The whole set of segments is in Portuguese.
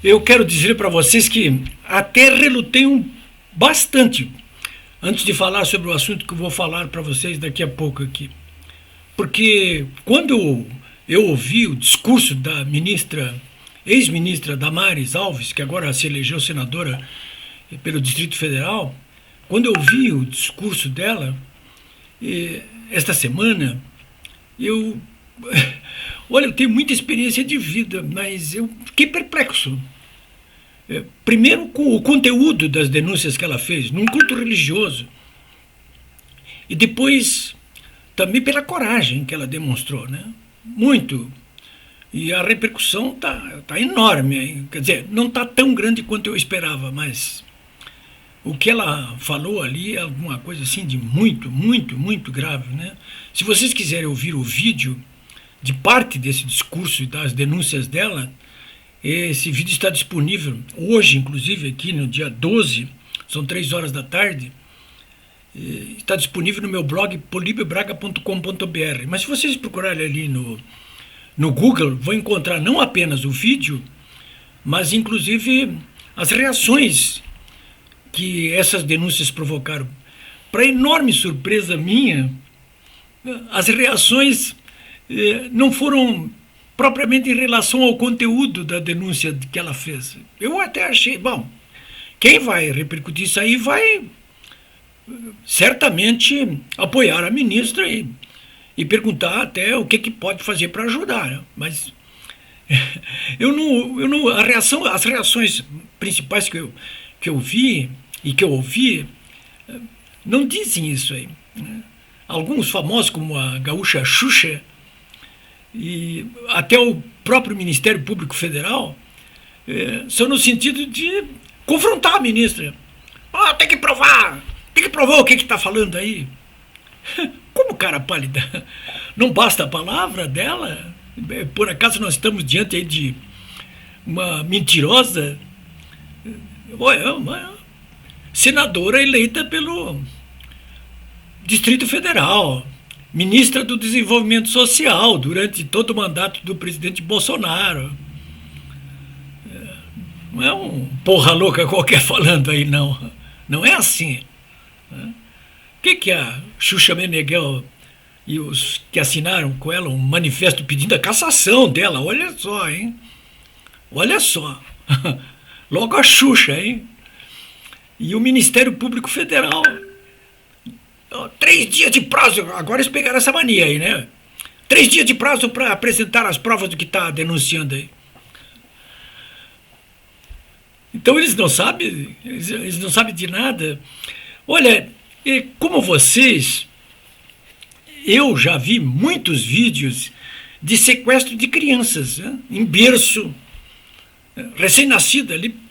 eu quero dizer para vocês que até relutei bastante antes de falar sobre o assunto que eu vou falar para vocês daqui a pouco aqui. Porque quando eu ouvi o discurso da ex-ministra Damares Alves, que agora se elegeu senadora pelo Distrito Federal, quando eu ouvi o discurso dela, esta semana, olha, eu tenho muita experiência de vida, mas eu fiquei perplexo. Primeiro com o conteúdo das denúncias que ela fez, num culto religioso. E depois também pela coragem que ela demonstrou, né? Muito. E a repercussão tá enorme, hein? Quer dizer, não está tão grande quanto eu esperava, mas o que ela falou ali é alguma coisa assim de muito, muito, muito grave, né? Se vocês quiserem ouvir o vídeo de parte desse discurso e das denúncias dela, esse vídeo está disponível hoje, inclusive, aqui no dia 12, são 3 horas da tarde, está disponível no meu blog polibiobraga.com.br. Mas se vocês procurarem ali no Google, vão encontrar não apenas o vídeo, mas inclusive as reações que essas denúncias provocaram. Para enorme surpresa minha, as reações não foram propriamente em relação ao conteúdo da denúncia que ela fez. Eu até achei, bom, quem vai repercutir isso aí vai certamente apoiar a ministra e perguntar até o que pode fazer para ajudar, né? Mas as reações principais que eu vi e que eu ouvi não dizem isso aí, né? Alguns famosos, como a gaúcha Xuxa, e até o próprio Ministério Público Federal, são no sentido de confrontar a ministra. Tem que provar o que está falando aí. Como cara pálida? Não basta a palavra dela? Por acaso nós estamos diante aí de uma mentirosa? Uma senadora eleita pelo Distrito Federal, ministra do Desenvolvimento Social durante todo o mandato do presidente Bolsonaro. Não é um porra louca qualquer falando aí, não. Não é assim. O que a Xuxa Meneghel e os que assinaram com ela um manifesto pedindo a cassação dela? Olha só, hein? Olha só. Logo a Xuxa, hein? E o Ministério Público Federal. 3 dias de prazo, agora eles pegaram essa mania aí, né? 3 dias de prazo para apresentar as provas do que está denunciando aí. Então eles não sabem de nada. Olha, como vocês, eu já vi muitos vídeos de sequestro de crianças, né? Em berço, recém-nascida ali,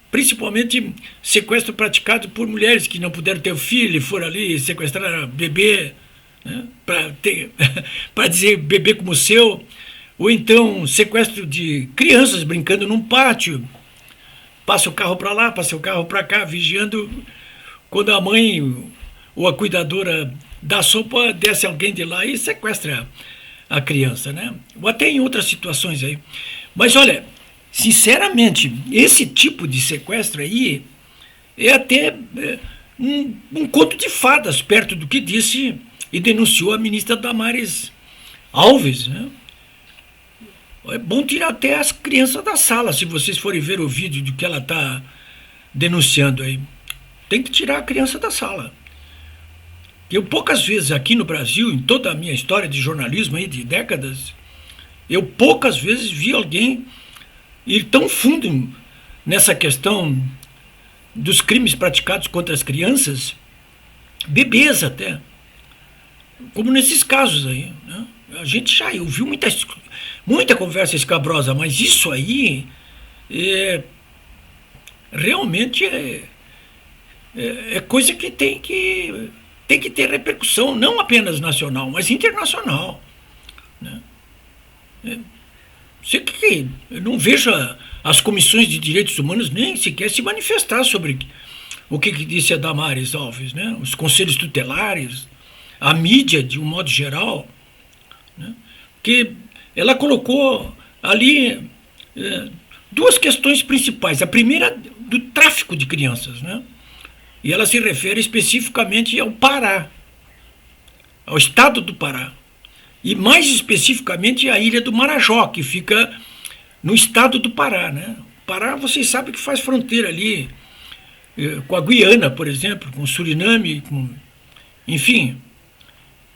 principalmente sequestro praticado por mulheres que não puderam ter o filho e foram ali sequestrar bebê, né, para dizer bebê como seu, ou então sequestro de crianças brincando num pátio, passa o carro para lá, passa o carro para cá, vigiando. Quando a mãe ou a cuidadora dá sopa, desce alguém de lá e sequestra a criança, né? Ou até em outras situações aí. Mas olha, sinceramente, esse tipo de sequestro aí é até um conto de fadas perto do que disse e denunciou a ministra Damares Alves, né? É bom tirar até as crianças da sala, se vocês forem ver o vídeo do que ela está denunciando aí. Tem que tirar a criança da sala. Eu poucas vezes aqui no Brasil, em toda a minha história de jornalismo aí de décadas, eu poucas vezes vi alguém ir tão fundo nessa questão dos crimes praticados contra as crianças, bebês até, como nesses casos aí, né? A gente já ouviu muita conversa escabrosa, mas isso aí realmente é coisa que tem que ter repercussão, não apenas nacional, mas internacional, né? Eu não vejo as comissões de direitos humanos nem sequer se manifestar sobre o que disse a Damares Alves, né? Os conselhos tutelares, a mídia de um modo geral, né? Que ela colocou ali duas questões principais. A primeira, do tráfico de crianças, né? E ela se refere especificamente ao Pará, ao estado do Pará. E mais especificamente à ilha do Marajó, que fica no estado do Pará, né? O Pará, vocês sabem que faz fronteira ali com a Guiana, por exemplo, com o Suriname, enfim,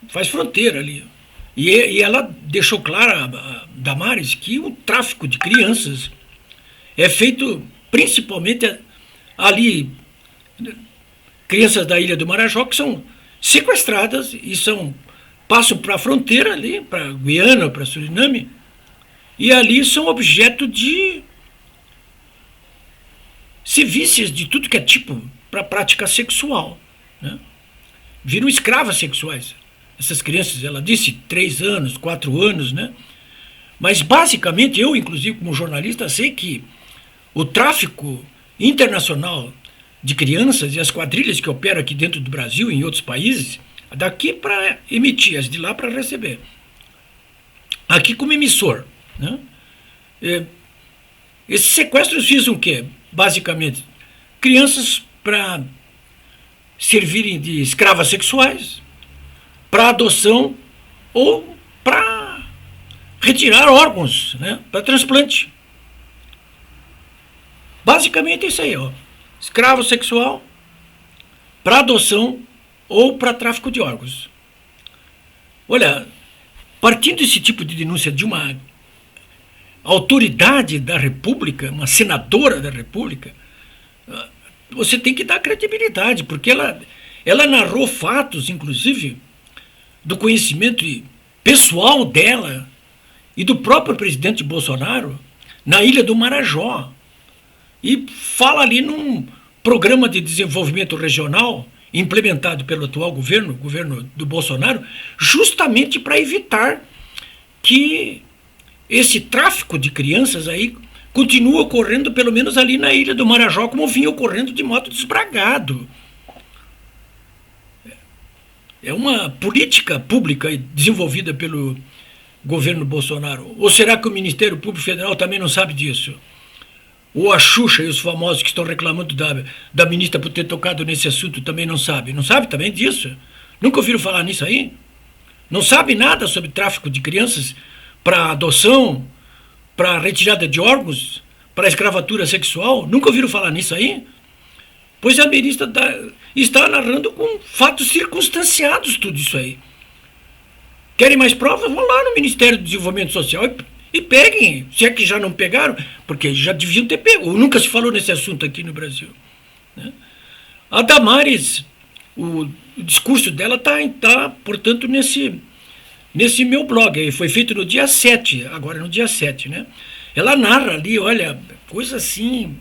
faz fronteira ali. E ela deixou claro, a Damares, que o tráfico de crianças é feito principalmente ali, crianças da ilha do Marajó que são sequestradas e passam para a fronteira ali, para Guiana, para Suriname, e ali são objeto de servícios de tudo que é tipo para prática sexual, né? Viram escravas sexuais. Essas crianças, ela disse 3 anos, 4 anos, né? Mas basicamente eu, inclusive como jornalista, sei que o tráfico internacional de crianças e as quadrilhas que operam aqui dentro do Brasil e em outros países, daqui para emitir, as de lá para receber. Aqui como emissor, né? Esses sequestros visam o quê? Basicamente, crianças para servirem de escravas sexuais, para adoção ou para retirar órgãos, né? Para transplante. Basicamente é isso aí, ó. Escravo sexual, para adoção ou para tráfico de órgãos. Olha, partindo desse tipo de denúncia de uma autoridade da República, uma senadora da República, você tem que dar credibilidade, porque ela narrou fatos, inclusive, do conhecimento pessoal dela e do próprio presidente Bolsonaro na ilha do Marajó. E fala ali num programa de desenvolvimento regional implementado pelo atual governo, o governo do Bolsonaro, justamente para evitar que esse tráfico de crianças aí continue ocorrendo, pelo menos ali na ilha do Marajó, como vinha ocorrendo de modo desbragado. É uma política pública desenvolvida pelo governo Bolsonaro. Ou será que o Ministério Público Federal também não sabe disso? Ou a Xuxa e os famosos que estão reclamando da ministra por ter tocado nesse assunto também não sabem? Não sabe também disso? Nunca ouviram falar nisso aí? Não sabe nada sobre tráfico de crianças para adoção, para retirada de órgãos, para escravatura sexual? Nunca ouviram falar nisso aí? Pois a ministra está narrando com fatos circunstanciados tudo isso aí. Querem mais provas? Vão lá no Ministério do Desenvolvimento Social e peguem, se é que já não pegaram, porque já deviam ter pego. Nunca se falou nesse assunto aqui no Brasil, né? A Damares, o discurso dela está, portanto, nesse meu blog. Aí foi feito no dia 7, agora no dia 7, né? Ela narra ali, olha, coisa assim,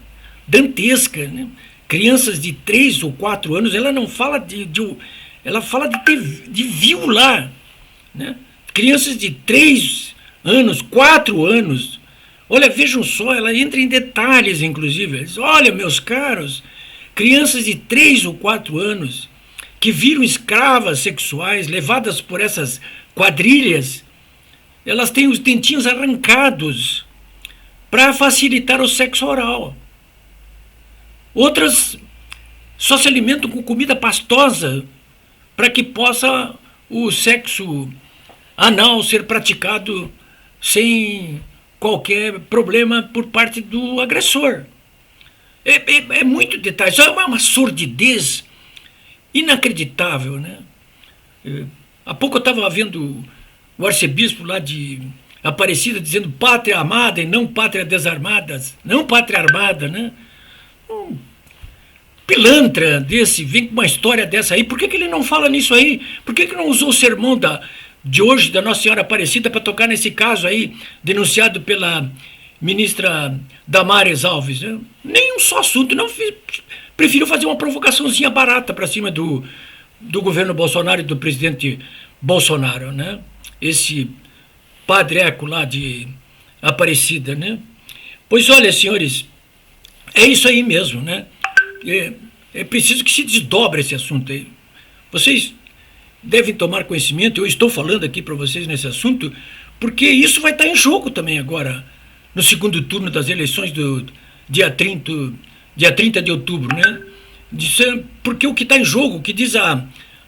dantesca, né? Crianças de 3 ou 4 anos, ela não fala ela fala de violar, né? Crianças de 3 anos, 4 anos. Olha, vejam só, ela entra em detalhes, inclusive. Ela diz, olha, meus caros, crianças de 3 ou 4 anos que viram escravas sexuais levadas por essas quadrilhas, elas têm os dentinhos arrancados para facilitar o sexo oral. Outras só se alimentam com comida pastosa para que possa o sexo anal ser praticado sem qualquer problema por parte do agressor. É muito detalhe, é uma sordidez inacreditável, né? Há pouco eu estava vendo o arcebispo lá de Aparecida dizendo pátria amada e não pátria desarmada, não pátria armada, né? Um pilantra desse vem com uma história dessa aí. Por que ele não fala nisso aí? Por que não usou o sermão de hoje da Nossa Senhora Aparecida para tocar nesse caso aí denunciado pela ministra Damares Alves, né? Nenhum só assunto. Não prefiro fazer uma provocaçãozinha barata para cima do governo Bolsonaro e do presidente Bolsonaro, né? Esse padreco lá de Aparecida, né? Pois olha, senhores, é isso aí mesmo, né? É preciso que se desdobre esse assunto aí. Vocês devem tomar conhecimento, eu estou falando aqui para vocês nesse assunto, porque isso vai estar em jogo também agora no segundo turno das eleições do dia 30 de outubro, né? Porque o que está em jogo, o que diz a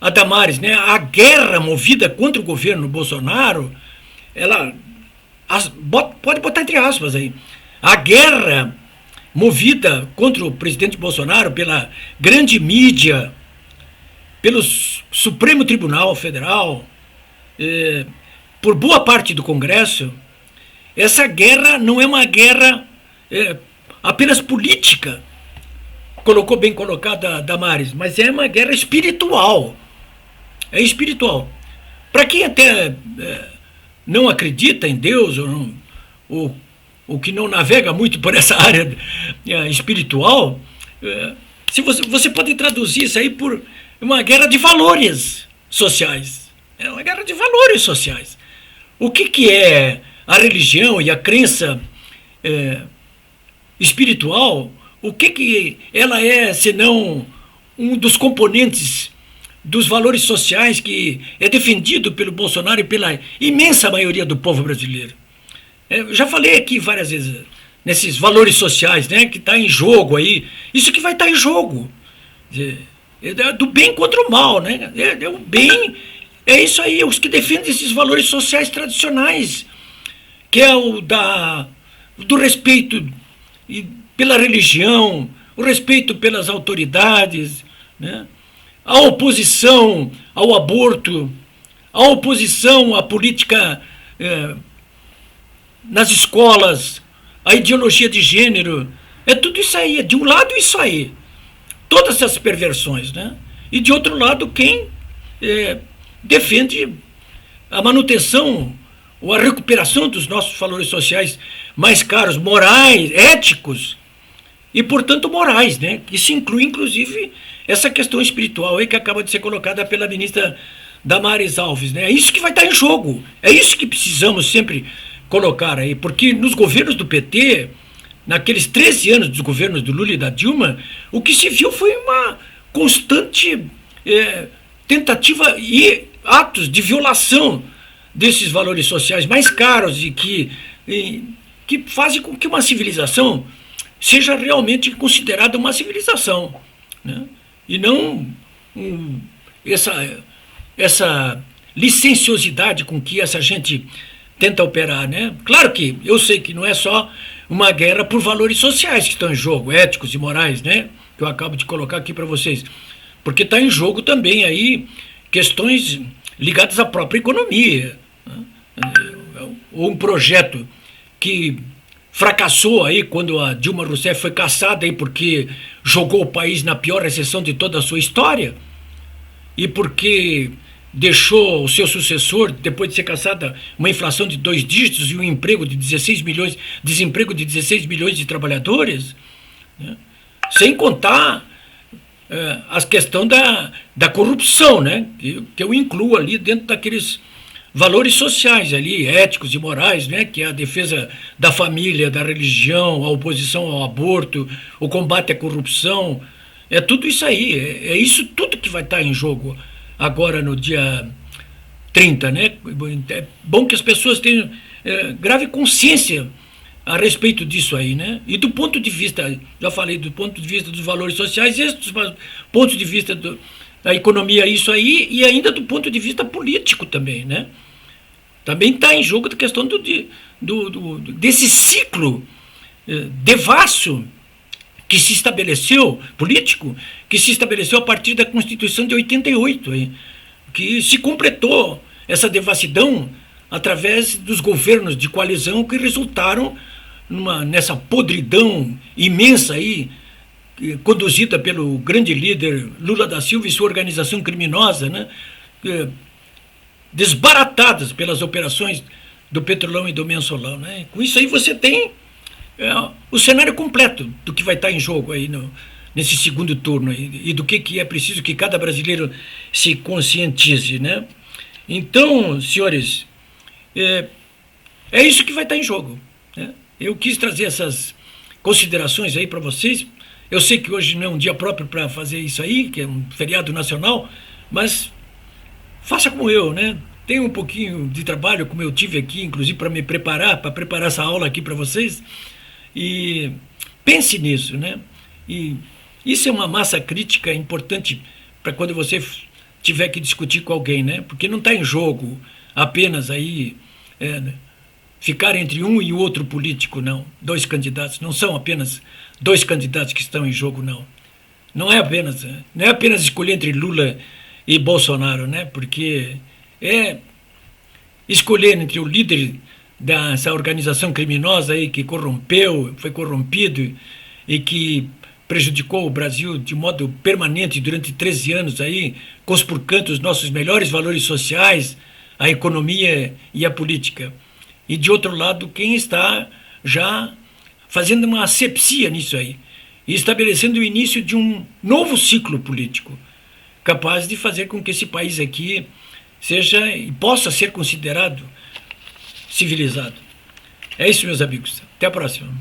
Damares, né? A guerra movida contra o governo Bolsonaro, ela pode botar entre aspas aí, a guerra movida contra o presidente Bolsonaro pela grande mídia, pelo Supremo Tribunal Federal, por boa parte do Congresso, essa guerra não é uma guerra apenas política, colocou bem colocada a Damares, mas é uma guerra espiritual. É espiritual. Para quem até não acredita em Deus, ou que não navega muito por essa área espiritual, se você pode traduzir isso aí por uma guerra de valores sociais. É uma guerra de valores sociais. O que é a religião e a crença espiritual? O que ela é, senão um dos componentes dos valores sociais que é defendido pelo Bolsonaro e pela imensa maioria do povo brasileiro? Eu já falei aqui várias vezes nesses valores sociais, né, que está em jogo aí. Isso que vai estar em jogo. É do bem contra o mal, né? O bem é isso aí, os que defendem esses valores sociais tradicionais, que é do respeito pela religião, o respeito pelas autoridades, né? A oposição ao aborto, a oposição à política nas escolas, a ideologia de gênero, é tudo isso aí. De um lado isso aí, todas essas perversões, né? E de outro lado quem defende a manutenção ou a recuperação dos nossos valores sociais mais caros, morais, éticos e, portanto, morais, né? Isso inclui, inclusive, essa questão espiritual aí que acaba de ser colocada pela ministra Damares Alves, né? É isso que vai estar em jogo, é isso que precisamos sempre colocar aí, porque nos governos do PT, naqueles 13 anos dos governos do Lula e da Dilma, o que se viu foi uma constante tentativa e atos de violação desses valores sociais mais caros e que fazem com que uma civilização seja realmente considerada uma civilização, né? E não essa licenciosidade com que essa gente tenta operar, né? Claro que eu sei que não é só uma guerra por valores sociais que estão em jogo, éticos e morais, né? Que eu acabo de colocar aqui para vocês, porque está em jogo também aí questões ligadas à própria economia, né? Ou um projeto que fracassou aí quando a Dilma Rousseff foi caçada aí porque jogou o país na pior recessão de toda a sua história e porque deixou o seu sucessor, depois de ser caçada, uma inflação de 2 dígitos e um emprego de 16 milhões, desemprego de 16 milhões de trabalhadores, né? Sem contar a questão da corrupção, né? Que eu incluo ali dentro daqueles valores sociais ali, éticos e morais, né? Que é a defesa da família, da religião, a oposição ao aborto, o combate à corrupção, é tudo isso aí, é isso tudo que vai estar em jogo agora no dia 30, né? É bom que as pessoas tenham grave consciência a respeito disso aí, né? E do ponto de vista, já falei, do ponto de vista dos valores sociais, e dos pontos de vista da economia, isso aí, e ainda do ponto de vista político também, né? Também está em jogo a questão desse ciclo devasso que se estabeleceu, político, que se estabeleceu a partir da Constituição de 88, hein? Que se completou essa devassidão através dos governos de coalizão que resultaram nessa podridão imensa aí, conduzida pelo grande líder Lula da Silva e sua organização criminosa, né? Desbaratadas pelas operações do Petrolão e do Mensalão, né? Com isso aí você tem o cenário completo do que vai estar em jogo aí nesse segundo turno aí, e do que é preciso que cada brasileiro se conscientize, né? Então, senhores, é isso que vai estar em jogo, né? Eu quis trazer essas considerações aí para vocês. Eu sei que hoje não é um dia próprio para fazer isso aí, que é um feriado nacional, mas faça como eu, né? tem um pouquinho de trabalho, como eu tive aqui, inclusive para me preparar, para preparar essa aula aqui para vocês. E pense nisso, né? E isso é uma massa crítica importante para quando você tiver que discutir com alguém, né? Porque não está em jogo apenas aí né, ficar entre um e o outro político, não. Dois candidatos, não são apenas dois candidatos que estão em jogo, não. Não é apenas escolher entre Lula e Bolsonaro, né? Porque é escolher entre o líder dessa organização criminosa aí que corrompeu, foi corrompido e que prejudicou o Brasil de modo permanente durante 13 anos aí, conspurcando os nossos melhores valores sociais, a economia e a política. E de outro lado, quem está já fazendo uma asepsia nisso aí e estabelecendo o início de um novo ciclo político, capaz de fazer com que esse país aqui seja e possa ser considerado civilizado. É isso, meus amigos. Até a próxima.